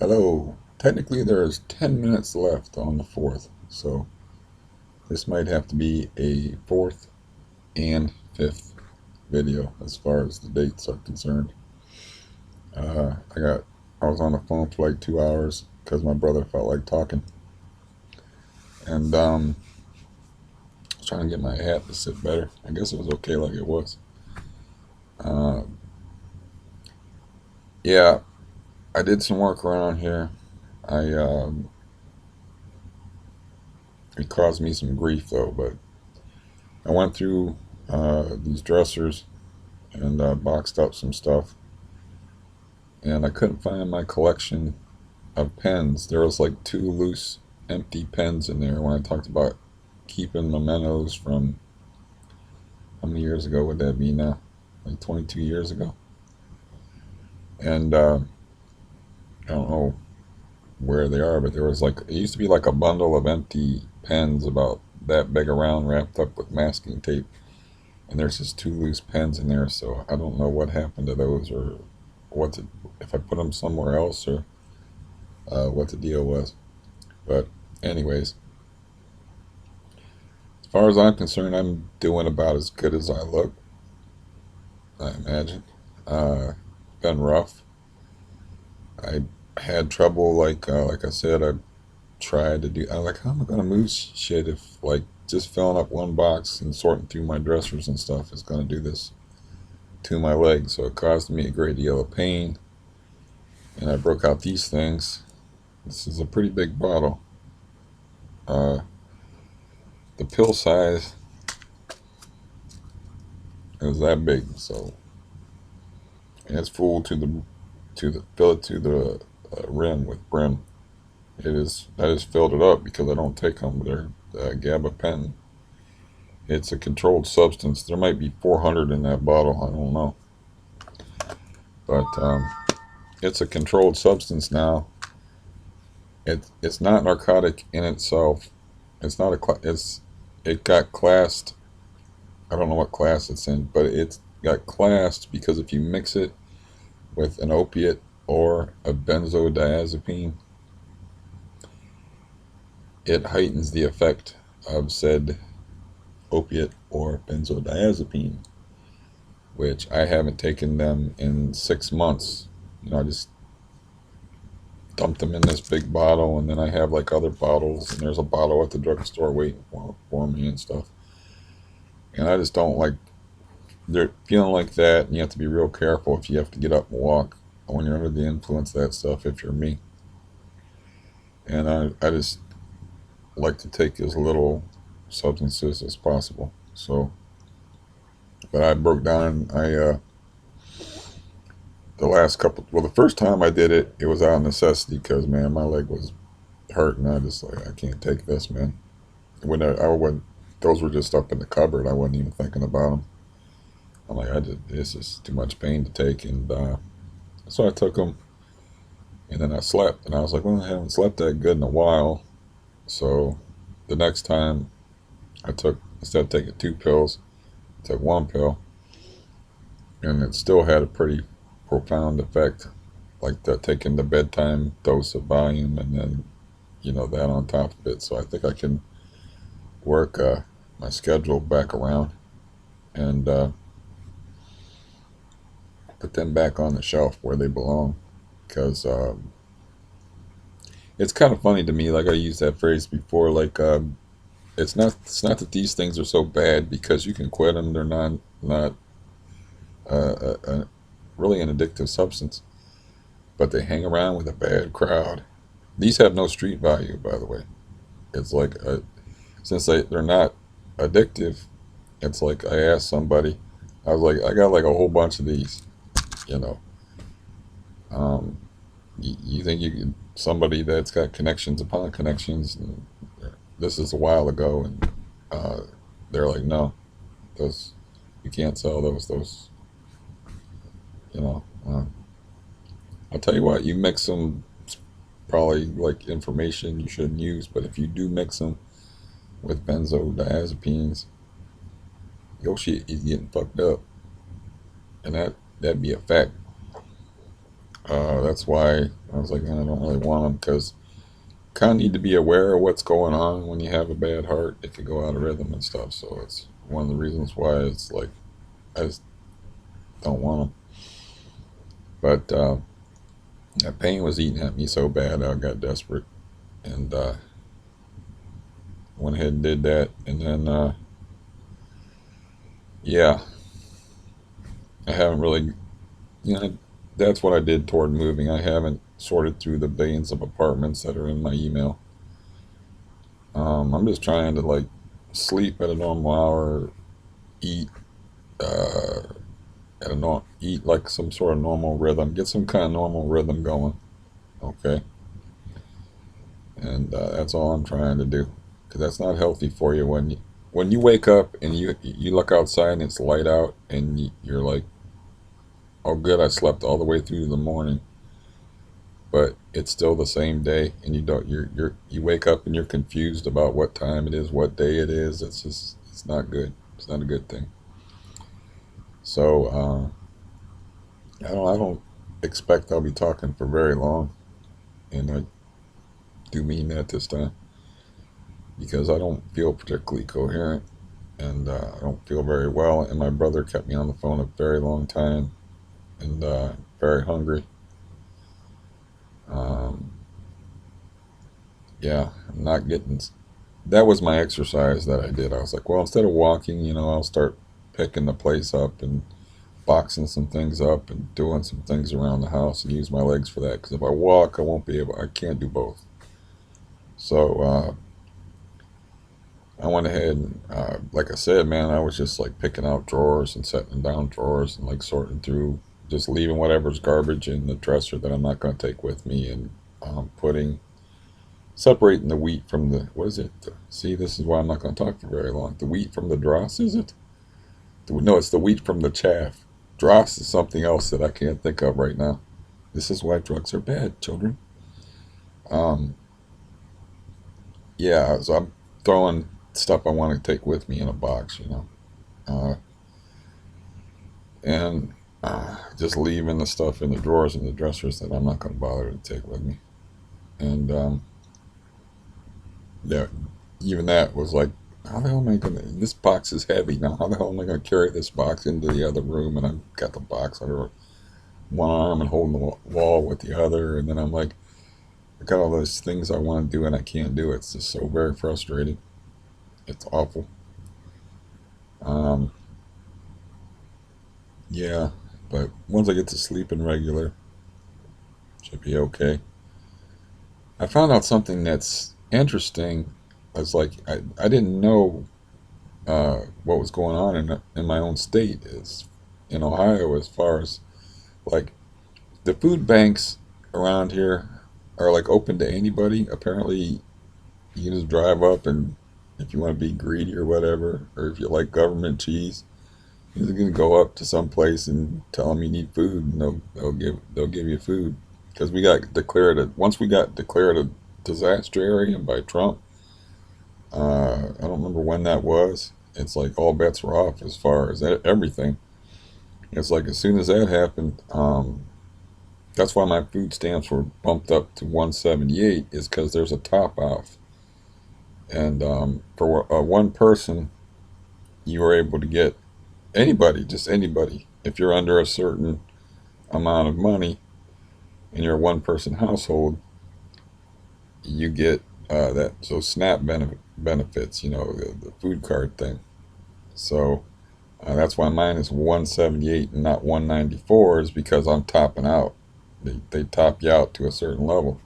Hello. Technically, there's 10 minutes left on the 4th, so this might have to be a 4th and 5th video as far as the dates are concerned. Uh, I got, I was on the phone for like 2 hours because my brother felt like talking, and I was trying to get my hat to sit better. I guess it was okay like it was. Uh, yeah, I did some work around here. I It caused me some grief though, but I went through these dressers and boxed up some stuff, and I couldn't find my collection of pens. There was like two loose, empty pens in there when I talked about keeping mementos from how many years ago would that be now? Like 22 years ago. And I don't know where they are, but there was like, it used to be like a bundle of empty pens about that big around wrapped up with masking tape. And there's just two loose pens in there, so I don't know what happened to those or what to, if I put them somewhere else or what the deal was. But anyways, as far as I'm concerned, I'm doing about as good as I look, I imagine. Uh, Been rough. I had trouble, like I said, I tried to do. I was like, how am I gonna move shit if like just filling up one box and sorting through my dressers and stuff is gonna do this to my legs? So it caused me a great deal of pain, and I broke out these things. This is a pretty big bottle. Uh, the pill size is that big, so and it's full to the fill it to the rim with brim. It is I just filled it up because I don't take them. They're gabapentin. It's a controlled substance. There might be 400 in that bottle. I don't know, but it's a controlled substance now. It's not narcotic in itself. It's not it's it got classed. I don't know what class it's in, but it's got classed because if you mix it with an opiate or a benzodiazepine, it heightens the effect of said opiate or benzodiazepine, which I haven't taken them in 6 months. I just dumped them in this big bottle, and then I have like other bottles, and there's a bottle at the drugstore waiting for me and stuff. And I just don't like they're feeling like that, and you have to be real careful if you have to get up and walk when you're under the influence of that stuff. If you're me, and I just like to take as little substances as possible. So, but I broke down. The last couple, well, the first time I did it, it was out of necessity because man, my leg was hurting. I just like I can't take this, man. When I went, those were just up in the cupboard. I wasn't even thinking about them. I'm like, I just this is too much pain to take, and so I took them, and then I slept, and I was like, well, I haven't slept that good in a while. So the next time I took, instead of taking two pills, I took one pill, and it still had a pretty profound effect, like taking the bedtime dose of Valium, and then that on top of it. So I think I can work my schedule back around and put them back on the shelf where they belong. Because it's kind of funny to me. Like I used that phrase before. Like it's not that these things are so bad because you can quit them. They're not really an addictive substance, but they hang around with a bad crowd. These have no street value, by the way. It's like since they're not addictive, it's like I asked somebody, I was like, I got like a whole bunch of these, you know. Um, you think you can somebody that's got connections upon connections, and this is a while ago, and uh, they're like, no, those you can't sell those, you know. I'll tell you what, you mix them, probably like information you shouldn't use, but if you do mix them with benzodiazepines, your shit is getting fucked up, and that'd be a fact. That's why I was like, I don't really want them because kind of need to be aware of what's going on when you have a bad heart. It could go out of rhythm and stuff. So it's one of the reasons why it's like I just don't want them. But that pain was eating at me so bad, I got desperate and went ahead and did that. And then, yeah, I haven't really, you know, that's what I did toward moving. I haven't sorted through the billions of apartments that are in my email. I'm just trying to like sleep at a normal hour, eat uh, at a eat like some sort of normal rhythm, get some kind of normal rhythm going. Okay, and that's all I'm trying to do because that's not healthy for you when you wake up and you look outside and it's light out and you're like, oh good, I slept all the way through the morning, but it's still the same day and you don't you wake up and you're confused about what time it is, what day it is. It's just it's not good. It's not a good thing. So I don't expect I'll be talking for very long, and I do mean that this time because I don't feel particularly coherent and I don't feel very well. And my brother kept me on the phone a very long time and very hungry. Um, yeah, I'm not getting. That was my exercise that I did. I was like, well, instead of walking, I'll start picking the place up and boxing some things up and doing some things around the house and use my legs for that. Because if I walk, I won't be able. I can't do both. So I went ahead and, like I said, man, I was just like picking out drawers and setting down drawers and like sorting through, just leaving whatever's garbage in the dresser that I'm not going to take with me and separating the wheat from the, what is it? See, this is why I'm not going to talk for very long. The wheat from the dross, is it? No, it's the wheat from the chaff. Dross is something else that I can't think of right now. This is why drugs are bad, children. Um, yeah, so I'm throwing stuff I want to take with me in a box. Uh, and just leaving the stuff in the drawers and the dressers that I'm not going to bother to take with me. And yeah, even that was like, how the hell am I going to? This box is heavy now. How the hell am I going to carry this box into the other room? And I've got the box under one arm and holding the wall with the other. And then I'm like, I got all those things I want to do and I can't do it. It's just so very frustrating. It's awful. Um, yeah, but once I get to sleeping regular, should be okay. I found out something that's interesting. I was like, I didn't know what was going on in my own state is in Ohio as far as like the food banks around here are like open to anybody. Apparently, you can just drive up and if you want to be greedy or whatever, or if you like government cheese, you're gonna go up to some place and tell them you need food, and they'll give you food. Because we got declared once we got declared a disaster area by Trump. I don't remember when that was. It's like all bets were off as far as everything. It's like as soon as that happened, that's why my food stamps were bumped up to 178 is because there's a top off, and for one person, you were able to get anybody, just anybody, if you're under a certain amount of money and you're a one person household, you get that so SNAP benefits, the food card thing. So that's why mine is 178 and not 194 is because I'm topping out. They top you out to a certain level.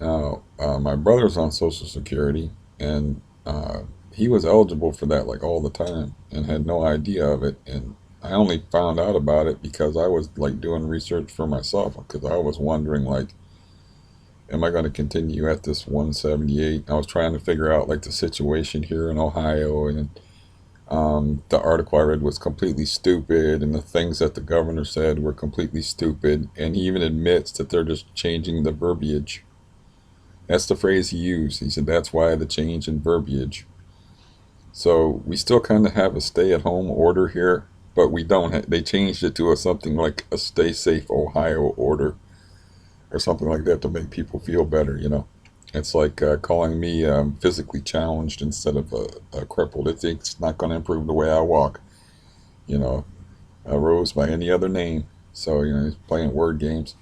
Now, my brother's on Social Security, and he was eligible for that like all the time and had no idea of it. And I only found out about it because I was like doing research for myself because I was wondering like, am I going to continue at this 178? I was trying to figure out like the situation here in Ohio, and the article I read was completely stupid, and the things that the governor said were completely stupid. And he even admits that they're just changing the verbiage. That's the phrase he used. He said that's why the change in verbiage. So we still kind of have a stay at home order here, but we don't. They changed it to something like a "Stay Safe Ohio" order or something like that to make people feel better. It's like calling me physically challenged instead of crippled. It's not going to improve the way I walk. You know, Rose by any other name. So he's playing word games.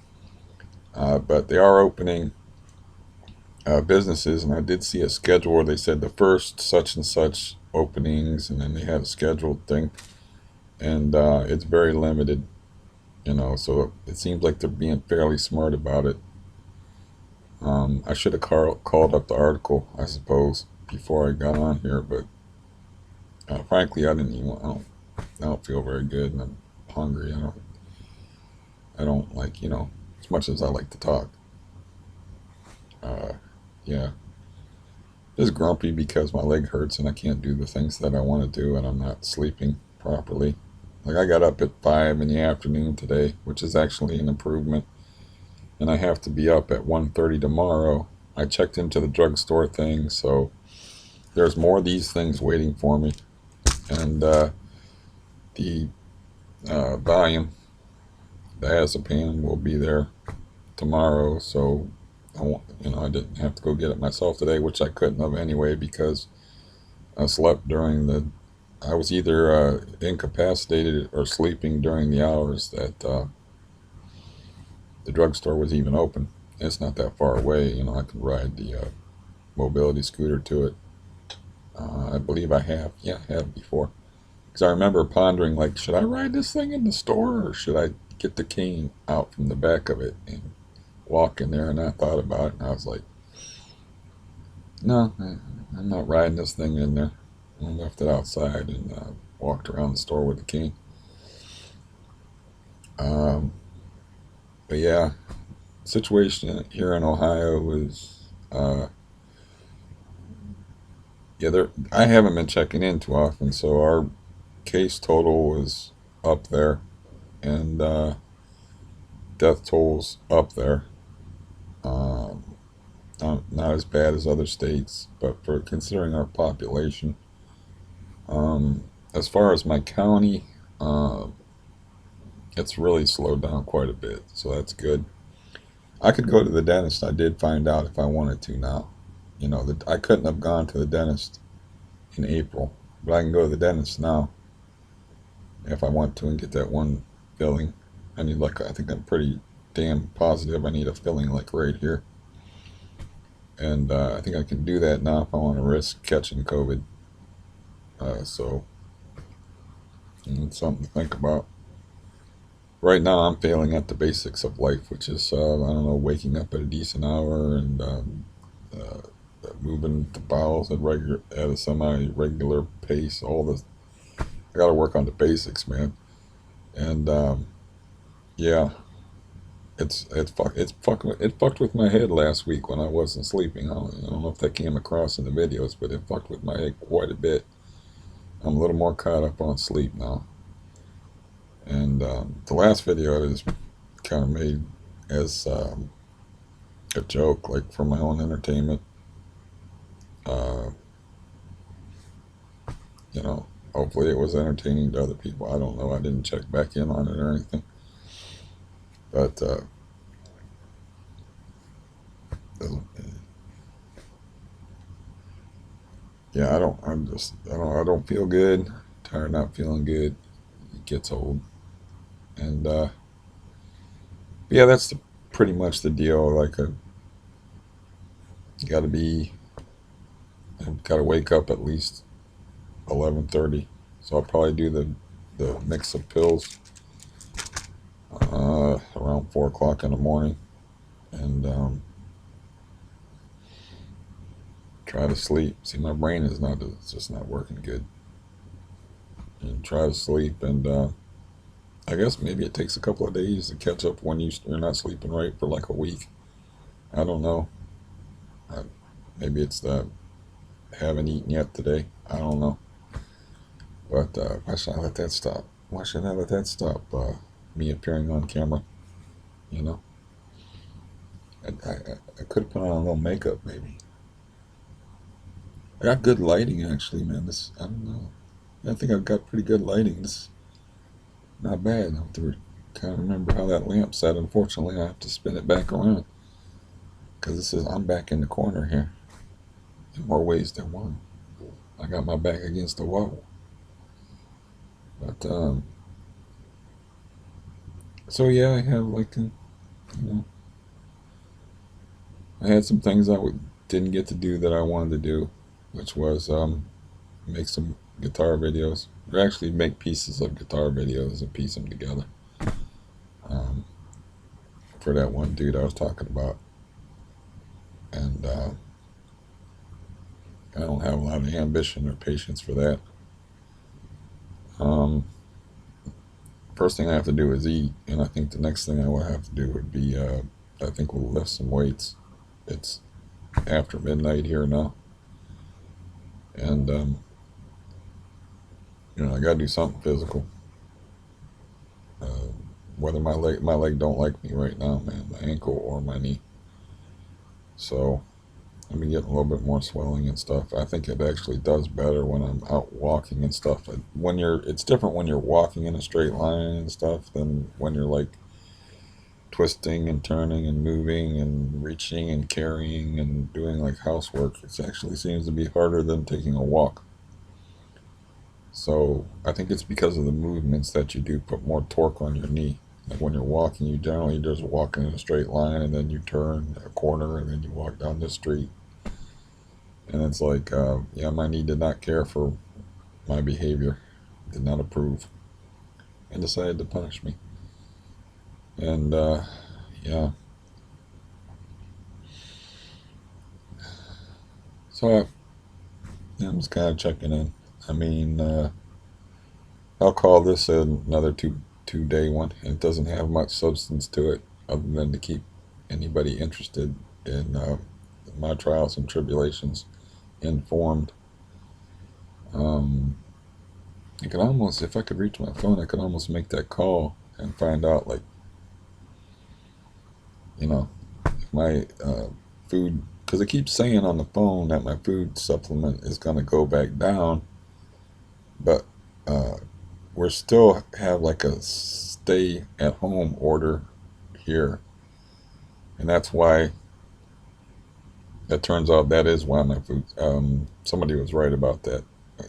But they are opening businesses, and I did see a schedule where they said the first such and such openings, and then they had a scheduled thing, and it's very limited. So it seems like they're being fairly smart about it. I should have called up the article, I suppose, before I got on here, but frankly, I didn't even. I don't feel very good, and I'm hungry. I don't like as much as I like to talk. Uh, yeah, just grumpy because my leg hurts and I can't do the things that I want to do, and I'm not sleeping properly. Like I got up at 5 in the afternoon today, which is actually an improvement, and I have to be up at 1:30 tomorrow. I checked into the drugstore thing, so there's more of these things waiting for me, and the volume, the diazepam will be there tomorrow. So I didn't have to go get it myself today, which I couldn't have anyway because I slept during the. I was either incapacitated or sleeping during the hours that the drugstore was even open. It's not that far away. I could ride the mobility scooter to it. I believe I have. Yeah, I have before. Because I remember pondering, like, should I ride this thing in the store or should I get the cane out from the back of it and walk in there? And I thought about it, and I was like, no, I'm not riding this thing in there. I left it outside and walked around the store with the cane. Um, but yeah, situation here in Ohio is, yeah, I haven't been checking in too often, so our case total was up there, and death tolls up there. Um, not as bad as other states, but for considering our population, as far as my county, um, it's really slowed down quite a bit, so that's good. I could go to the dentist. I did find out if I wanted to now. That I couldn't have gone to the dentist in April, but I can go to the dentist now if I want to and get that one filling. I think I'm pretty damn positive I need a filling like right here. And I think I can do that now if I want to risk catching COVID. So it's something to think about. Right now, I'm failing at the basics of life, which is, I don't know, waking up at a decent hour and uh, moving the bowels at a semi-regular pace. I got to work on the basics, man. And yeah, it fucked with my head last week when I wasn't sleeping. I don't know if that came across in the videos, but it fucked with my head quite a bit. I'm a little more caught up on sleep now. And the last video I just kind of made as a joke, like for my own entertainment. Uh, Hopefully it was entertaining to other people. I don't know. I didn't check back in on it or anything. But yeah, I don't. I'm just. I don't. I don't feel good. Tired, of not feeling good. It gets old, and yeah, that's pretty much the deal. Like, got to be. I've got to wake up at least 11:30. So I'll probably do the mix of pills around 4 o'clock in the morning, and try to sleep. See, my brain is not. It's just not working good. And try to sleep, and I guess maybe it takes a couple of days to catch up when you're not sleeping right for like a week. I don't know. I, Maybe it's that I haven't eaten yet today. I don't know. But why should I let that stop? Why should I let that stop? Me appearing on camera, you know. I could have put on a little makeup, maybe. I got good lighting, actually, man. I don't know. I think I've got pretty good lighting. Not bad. I have to kind of remember how that lamp set. Unfortunately, I have to spin it back around because this is I'm back in the corner here in more ways than one. I got my back against the wall. But so yeah, I have like know, I had some things didn't get to do that I wanted to do, which was make some guitar videos, or actually make pieces of guitar videos and piece them together. Um, for that one dude I was talking about, and I don't have a lot of ambition or patience for that. Um, First thing I have to do is eat, and I think the next thing I will have to do would be, I think we'll lift some weights. It's after midnight here now, and I got to do something physical. Uh, Whether my leg don't like me right now, man, my ankle or my knee. So I've been getting a little bit more swelling and stuff. I think it actually does better when I'm out walking and stuff. It's different when you're walking in a straight line and stuff than when you're like twisting and turning and moving and reaching and carrying and doing like housework. It actually seems to be harder than taking a walk. So I think it's because of the movements that you do put more torque on your knee. Like when you're walking, you generally just walk in a straight line and then you turn a corner and then you walk down the street. And it's like, yeah, my knee did not care for my behavior, did not approve, and decided to punish me. And yeah, so I'm just kind of checking in. I mean, I'll call this another two day one. It doesn't have much substance to it other than to keep anybody interested in my trials and tribulations informed. Um, I could almost, if I could reach my phone, I could almost make that call and find out, like, if my food, because it keeps saying on the phone that my food supplement is going to go back down, but uh, we're still have like a stay at home order here, and that's why it turns out that is why my food. Somebody was right about that.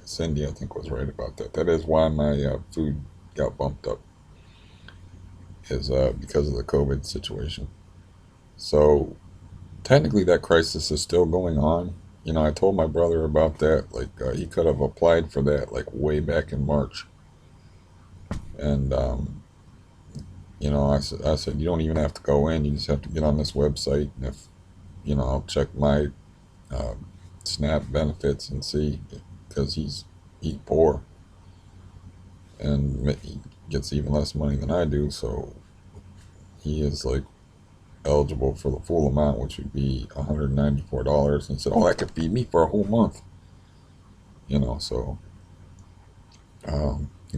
Cindy, I think, was right about that. That is why my food got bumped up, is because of the COVID situation. So technically, that crisis is still going on. I told my brother about that. Like, he could have applied for that like way back in March, and I said you don't even have to go in. You just have to get on this website, and if I'll check my uh, SNAP benefits and see, because he's poor and he gets even less money than I do, so he is like eligible for the full amount, which would be $194. And he said, "Oh, that could feed me for a whole month." So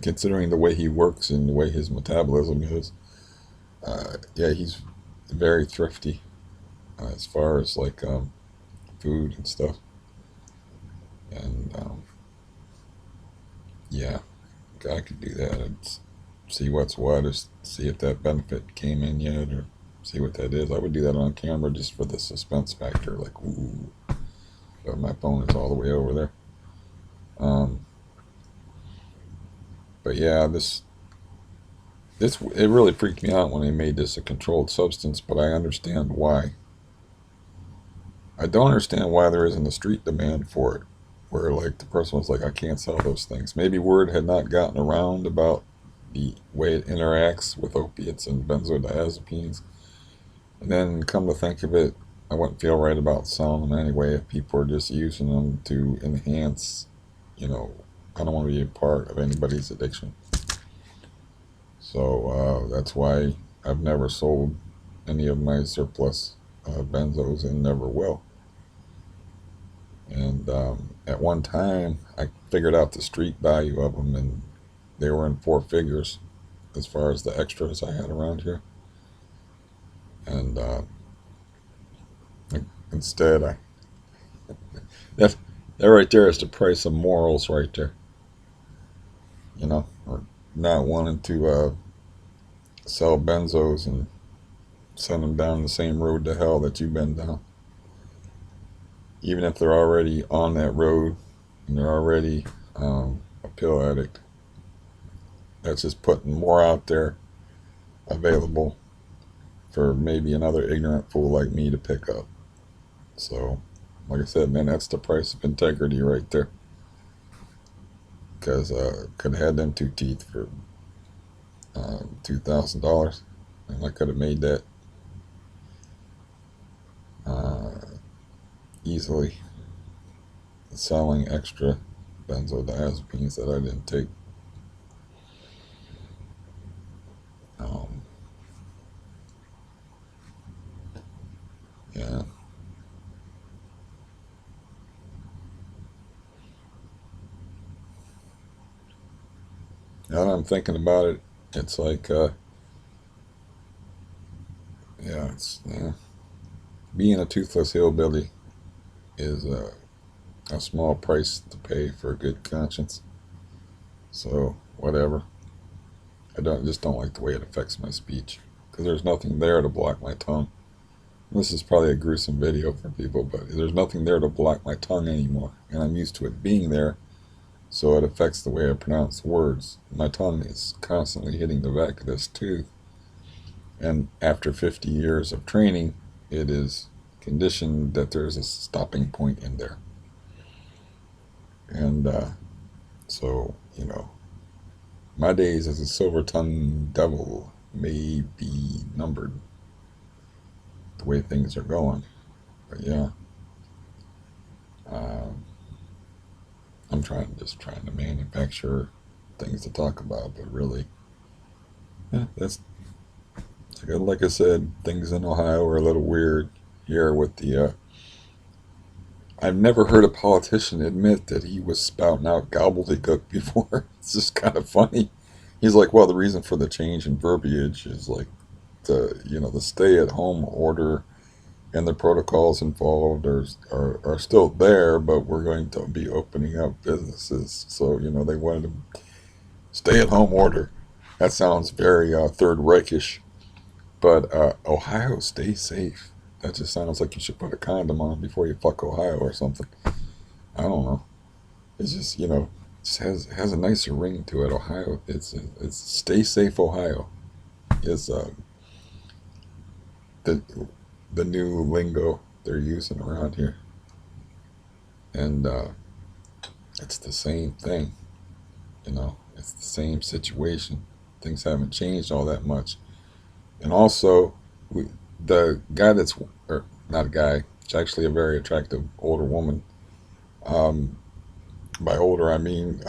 considering the way he works and the way his metabolism is, yeah, he's very thrifty as far as like food and stuff. And yeah, I could do that and see what's what, or see if that benefit came in yet, or see what that is. I would do that on camera just for the suspense factor, like, ooh, but my phone is all the way over there. Um, but yeah, this it really freaked me out when they made this a controlled substance, but I understand why. I don't understand why there isn't a street demand for it, where like the person was like, I can't sell those things. Maybe word had not gotten around about the way it interacts with opiates and benzodiazepines. And then come to think of it, I wouldn't feel right about selling them anyway if people are just using them to enhance, you know, I don't want to be a part of anybody's addiction. So that's why I've never sold any of my surplus benzos and never will. And at one time, I figured out the street value of them, and they were in four figures as far as the extras I had around here. And instead, that that right there is the price of morals, right there. Or not wanting to sell benzos and send them down the same road to hell that you've been down. Even if they're already on that road and they're already a pill addict, that's just putting more out there available for maybe another ignorant fool like me to pick up. So, like I said, man, that's the price of integrity right there. Because could have had them two teeth for $2,000, and I could have made that uh, easily selling extra benzodiazepines that I didn't take. Um, yeah, now that I'm thinking about it, it's like, yeah, being a toothless hillbilly is a small price to pay for a good conscience. So whatever. I just don't like the way it affects my speech because there's nothing there to block my tongue. This is probably a gruesome video for people, but there's nothing there to block my tongue anymore, and I'm used to it being there, so it affects the way I pronounce words. My tongue is constantly hitting the back of this tooth, and after 50 years of training, it is conditioned that there's a stopping point in there. And so, my days as a silver-tongued devil may be numbered the way things are going. But yeah, um, I'm trying to manufacture things to talk about, but really, yeah, that's like I said. Things in Ohio are a little weird here with the. I've never heard a politician admit that he was spouting out gobbledygook before. It's just kind of funny. He's like, well, the reason for the change in verbiage is like the stay-at-home order and the protocols involved are still there, but we're going to be opening up businesses. So, they wanted to stay at home order. That sounds very Third Reichish, but Ohio, stay safe. That just sounds like you should put a condom on before you fuck Ohio or something. I don't know. It's just, just has a nicer ring to it. Ohio, it's stay safe. Ohio is the the new lingo they're using around here, and it's the same thing. It's the same situation. Things haven't changed all that much. And also, we, the guy that's, or not a guy, it's actually a very attractive older woman. Um, by older, I mean,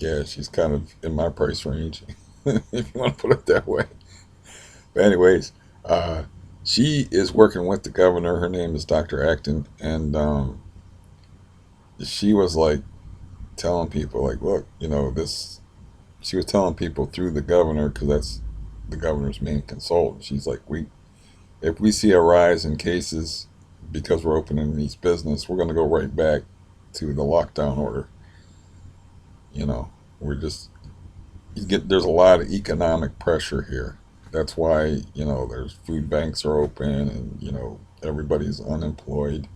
yeah, she's kind of in my price range, if you want to put it that way. But, anyways, uh, she is working with the governor. Her name is Dr. Acton. And she was like telling people, like, look, she was telling people through the governor, because that's the governor's main consultant. She's like, if we see a rise in cases because we're opening these business, we're going to go right back to the lockdown order. You know, we're just there's a lot of economic pressure here. That's why there's food banks are open, and everybody's unemployed.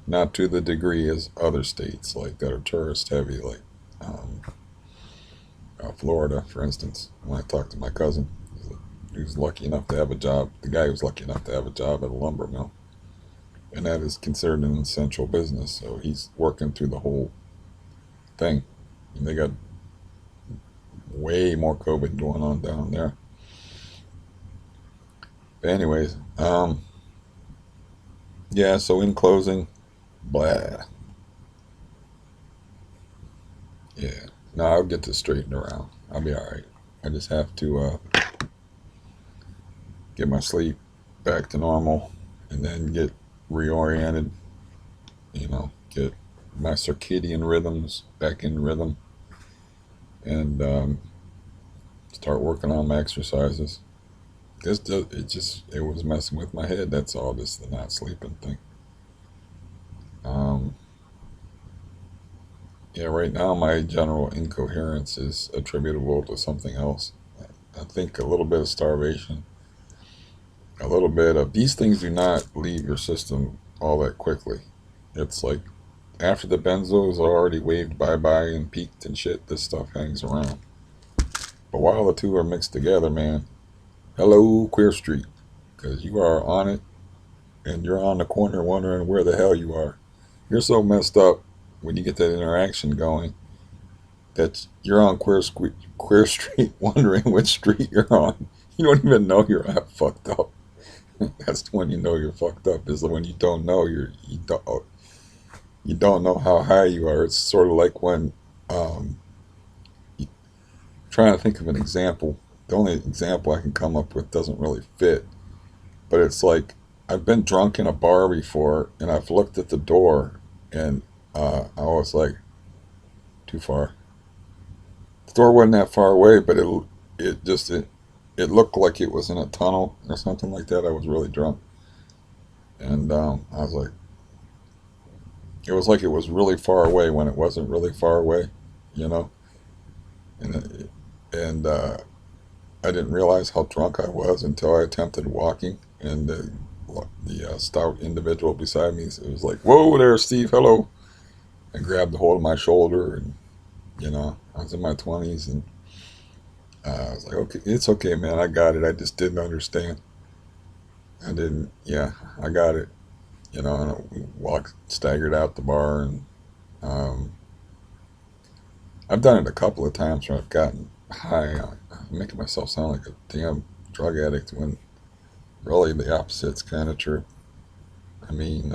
Not to the degree as other states like that are tourist heavy, like um, Florida, for instance. When I talked to my cousin, he was lucky enough to have a job. The guy was lucky enough to have a job at a lumber mill, and that is considered an essential business. So he's working through the whole thing. And they got way more COVID going on down there. But anyways, yeah. So in closing, blah. Yeah. No, I'll get this straightened around. I'll be all right. I just have to get my sleep back to normal, and then get reoriented. Get my circadian rhythms back in rhythm, and start working on my exercises. It was messing with my head. That's all. This the not sleeping thing. Um, Yeah, right now my general incoherence is attributable to something else. I think a little bit of starvation, a little bit of these things do not leave your system all that quickly. It's like after the benzos are already waved bye bye and peaked and shit, this stuff hangs around. But while the two are mixed together, man, hello, Queer Street, because you are on it and you're on the corner wondering where the hell you are. You're so messed up when you get that interaction going that you're on Queer Street wondering which street you're on. You don't even know you're not fucked up. That's when you know you're fucked up. Is when you don't know you don't know how high you are. It's sort of like when um, you, trying to think of an example. The only example I can come up with doesn't really fit, but it's like I've been drunk in a bar before, and I've looked at the door, and I was like, too far. The door wasn't that far away, but it looked like it was in a tunnel or something like that. I was really drunk, and I was like, it was like it was really far away when it wasn't really far away, you know. And I didn't realize how drunk I was until I attempted walking, and the stout individual beside me, it was like, "Whoa there, Steve, hello," and grabbed a hold of my shoulder, and I was in my 20s, and I was like, "Okay, it's okay, man, I got it. I just didn't understand. I didn't. Yeah, I got it." And we walked, staggered out the bar, and um, I've done it a couple of times where I've gotten high. I'm making myself sound like a damn drug addict when really the opposite's kind of true. I mean,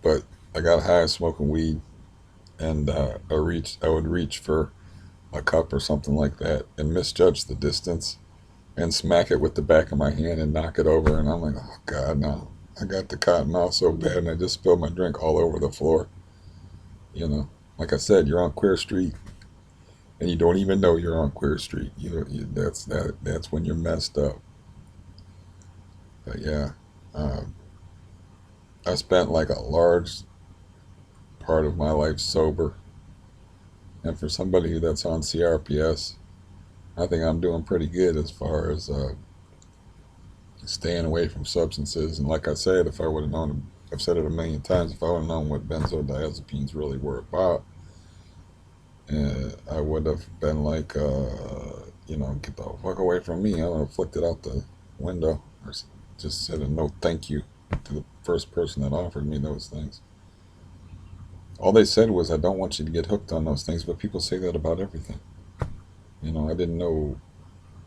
but I got high smoking weed, and I would reach for a cup or something like that, and misjudge the distance, and smack it with the back of my hand and knock it over, and I'm like, oh God, no! I got the cotton mouth so bad, and I just spilled my drink all over the floor. You know, like I said, you're on Queer Street, and you don't even know you're on Queer Street. That's when you're messed up. But yeah, um, I spent like a large part of my life sober, and for somebody that's on CRPS, I think I'm doing pretty good as far as staying away from substances. And like I said, if I would have known, I've said it a million times, if I would have known what benzodiazepines really were about, I would have been like, get the fuck away from me. I would have flicked it out the window, or just said a no thank you to the first person that offered me those things. All they said was, I don't want you to get hooked on those things, but people say that about everything. I didn't know,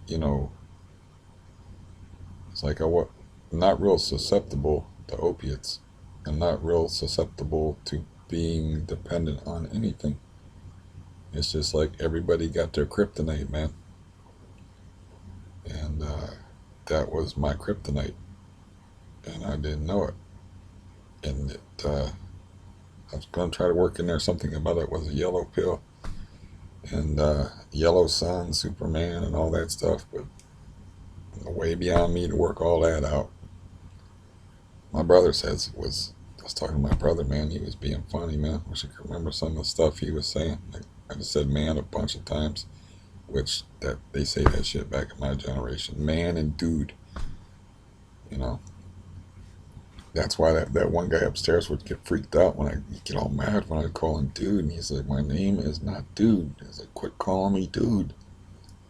you know, it's like I'm not real susceptible to opiates. I'm not real susceptible to being dependent on anything. It's just like everybody got their kryptonite, man. And that was my kryptonite. And I didn't know it. And I was going to try to work in there something about it was a yellow pill and yellow sun, Superman, and all that stuff. But way beyond me to work all that out. My brother says it was. I was talking to my brother, man. He was being funny, man. I wish I could remember some of the stuff he was saying. Like, I just said man a bunch of times, which that they say that shit back in my generation. Man and dude, you know. That's why that one guy upstairs would get freaked out when he'd get all mad when I call him dude, and he's like, "My name is not dude." He's like, "Quit calling me dude."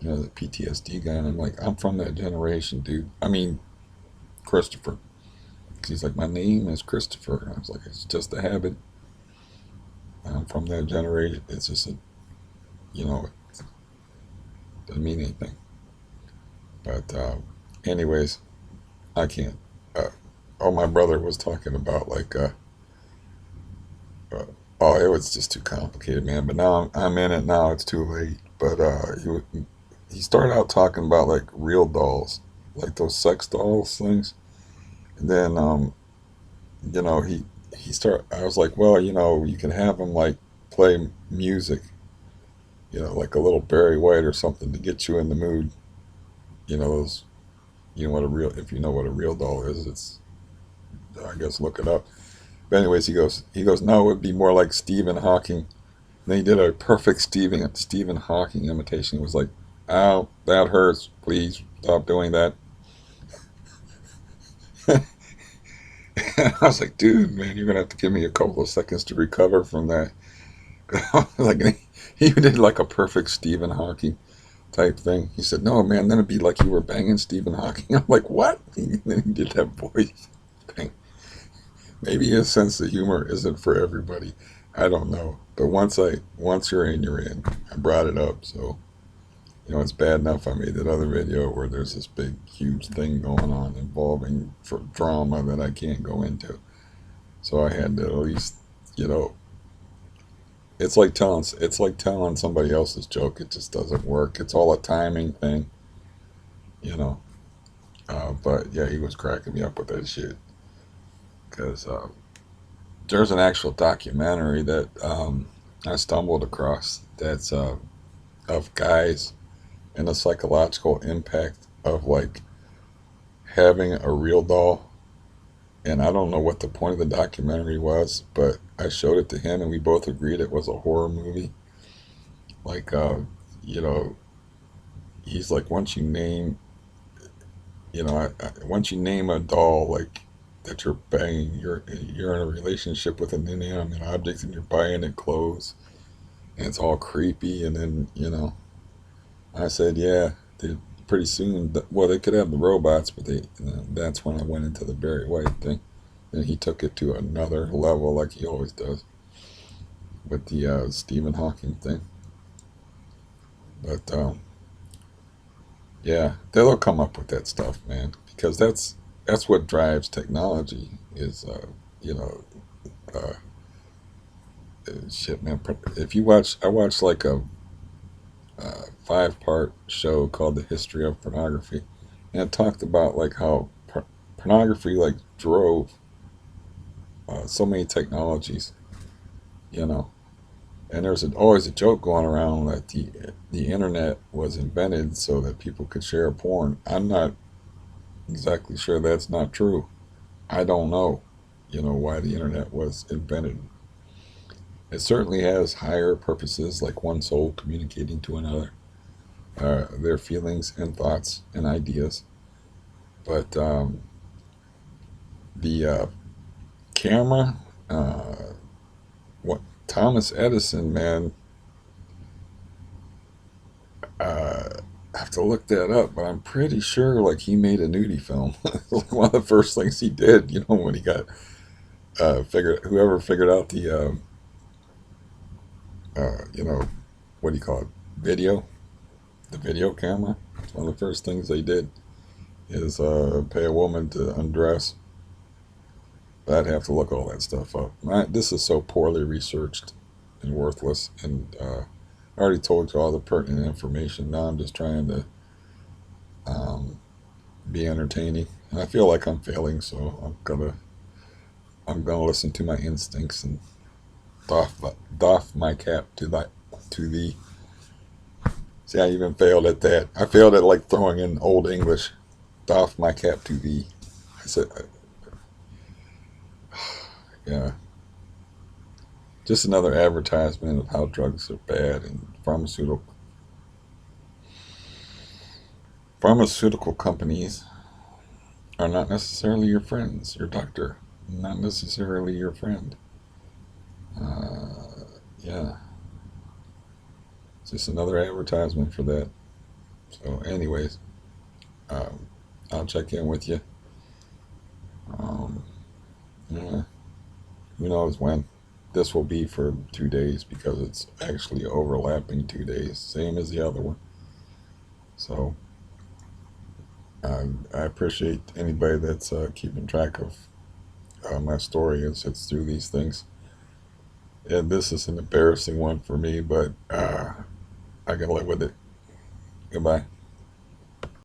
The PTSD guy, and I'm like, "I'm from that generation, dude. I mean, Christopher." He's like, "My name is Christopher." And I was like, "It's just a habit. I'm from that generation. It's just it doesn't mean anything." But anyways, I can't. Uh, oh, my brother was talking about like, uh, oh, it was just too complicated, man. But now I'm in it now. It's too late. But he started out talking about like real dolls, like those sex dolls things. And then he start. I was like, well, you can have them like play music, like a little Barry White or something to get you in the mood. Those, what a real, if you know what a real doll is, it's, I guess, look it up. But anyways, he goes, no, it would be more like Stephen Hawking They did a perfect Stephen Hawking imitation. It was like, "Ow, that hurts. Please stop doing that." I was like, "Dude, man, you're gonna have to give me a couple of seconds to recover from that." Like he did like a perfect Stephen Hawking type thing. He said, "No, man, then it'd be like you were banging Stephen Hawking." I'm like, "What?" And then he did that voice thing. Maybe his sense of humor isn't for everybody. I don't know. But once you're in, you're in. I brought it up, so it's bad enough I made that other video where there's this big, huge thing going on involving for drama that I can't go into. So I had to at least, you know, it's like telling somebody else's joke. It just doesn't work. It's all a timing thing, you know. But yeah, he was cracking me up with that shit because there's an actual documentary that I stumbled across that's of guys and the psychological impact of like having a real doll. And I don't know what the point of the documentary was, but I showed it to him and we both agreed it was a horror movie. Like, you know, he's like, once you name a doll, like, that you're banging, you're in a relationship with an inanimate object and you're buying it clothes and it's all creepy. And then, I said, yeah, pretty soon, well, they could have the robots, but that's when I went into the Barry White thing. And he took it to another level, like he always does, with the Stephen Hawking thing. But yeah, they'll come up with that stuff, man, because that's what drives technology. Is you know, uh, shit, man. If you watch, I watched like a 5-part show called The History of Pornography, and it talked about like how pornography like drove so many technologies, you know. And there's always a joke going around that the internet was invented so that people could share porn. I'm not exactly sure that's not true. I don't know, why the internet was invented. It certainly has higher purposes, like one soul communicating to another, their feelings and thoughts and ideas. But the camera, what Thomas Edison, man, uh, I have to look that up, but I'm pretty sure like he made a nudie film. Like one of the first things he did, when he got whoever figured out the what do you call it, video, the video camera. One of the first things they did is pay a woman to undress. But I'd have to look all that stuff up. This is so poorly researched and worthless, and I already told you all the pertinent information. Now I'm just trying to um, be entertaining. And I feel like I'm failing, so I'm gonna listen to my instincts and doff my cap to the. See, I even failed at that. I failed at like throwing in old English. Doff my cap to thee. I said, yeah, just another advertisement of how drugs are bad and pharmaceutical companies are not necessarily your friends. Your doctor, not necessarily your friend. Yeah, just another advertisement for that. So, anyways, um, I'll check in with you. Um, yeah, who knows when this will be for 2 days because it's actually overlapping 2 days, same as the other one. So, I appreciate anybody that's keeping track of my story as it's through these things. And this is an embarrassing one for me, but I can live with it. Goodbye.